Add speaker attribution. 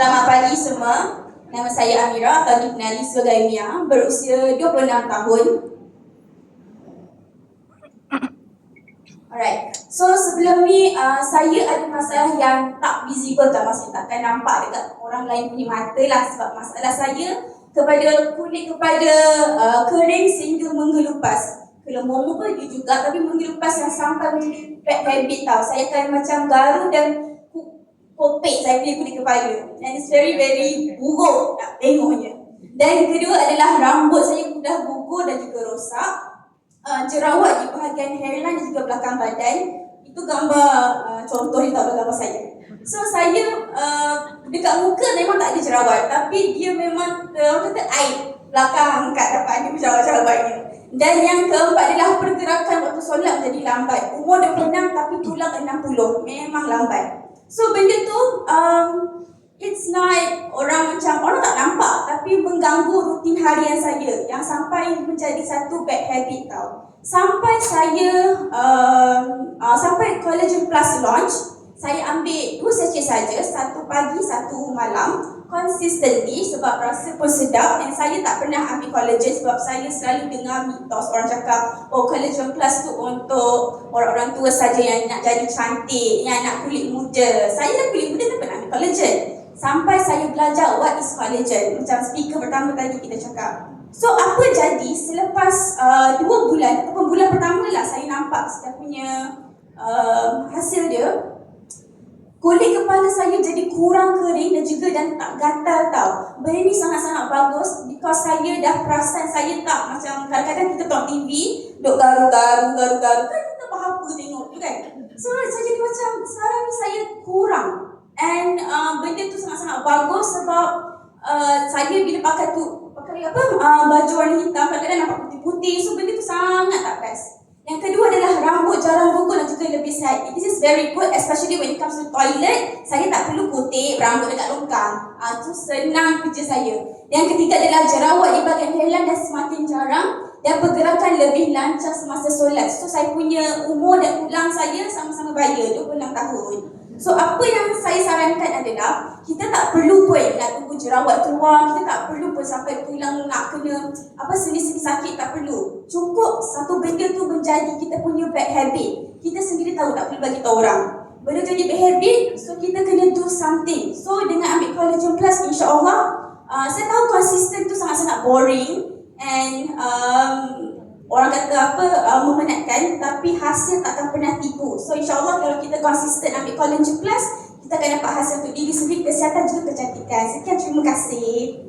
Speaker 1: Selamat pagi semua. Nama saya Amira atau dikenali sebagai Mia, berusia 26 tahun. Alright. So sebelum ni saya ada masalah yang tak visible tau, maksudnya takkan nampak dekat orang lain punya mata lah, sebab masalah saya kepada kulit kepada kering sehingga menggelupas. Kalau momo pun juga, tapi menggelupas yang sampai menjadi bad habit tau. Saya akan macam garu dan kopek saya punya kulit kepala. And it's very buruk nak tengoknya. Dan yang kedua adalah rambut saya mudah gugur dan juga rosak. Jerawat di bahagian hairline dan juga belakang badan. Itu gambar contoh yang tak gambar saya. So saya dekat muka memang tak ada jerawat, tapi dia memang orang kata air belakang kat depan dia jerawat-jerawatnya. Dan yang keempat adalah pergerakan waktu solat menjadi lambat. Umur 26 tapi tulang 60. Memang lambat. So benda tu it's not orang tak nampak, tapi mengganggu rutin harian saya yang sampai menjadi satu bad habit tau. Sampai saya sampai Collagen Plus launch, saya ambil 2 sachet saja, satu pagi, satu malam, consistently sebab rasa pun sedap. Dan saya tak pernah ambil collagen sebab saya selalu dengar mitos orang cakap, oh Collagen Plus tu untuk orang-orang tua saja yang nak jadi cantik, yang nak kulit muda. Saya dah kulit muda tak pernah ambil collagen. Sampai saya belajar what is collagen, macam speaker pertama tadi kita cakap. So apa jadi selepas 2 bulan ataupun bulan pertama lah saya nampak saya punya hasil dia. Kulit kepala saya jadi kurang kering dan juga tak gatal tau. Benda ni sangat-sangat bagus because saya dah perasan saya tak macam kadang-kadang kita tengok TV duk garu-garu kan kita apa tengok tu kan. So saya jadi macam sekarang ni saya kurang. And benda tu sangat-sangat bagus sebab saya bila pakai baju warna hitam kadang-kadang nampak putih-putih. So benda tu sangat tak best. Yang kedua adalah rambut jarang gugur dan juga lebih sihat. This is very good, especially when it comes to toilet. Saya tak perlu kutip rambut dekat longkang. Itu senang kerja saya. Yang ketiga adalah jerawat di bahagian hairline dan semakin jarang dan pergerakan lebih lancar semasa solat. So saya punya umur dan tulang saya sama-sama baya, 26 tahun. So apa yang saya sarankan adalah kita tak perlu pun nak tunggu jerawat keluar, kita tak perlu pun sampai tulang nak kena sendi-sendi sakit, tak perlu. Cukup satu benda tu menjadi kita punya bad habit. Kita sendiri tahu, tak perlu bagi tahu orang. Benda jadi bad habit, so kita kena do something. So dengan ambil Collagen Plus, insya-Allah saya tahu konsisten tu sangat-sangat boring and orang kata memenatkan, tapi hasil takkan pernah tipu. So insyaAllah kalau kita konsisten ambil Collagen Plus, kita akan dapat hasil untuk diri sendiri, kesihatan juga kecantikan. Sekian, terima kasih.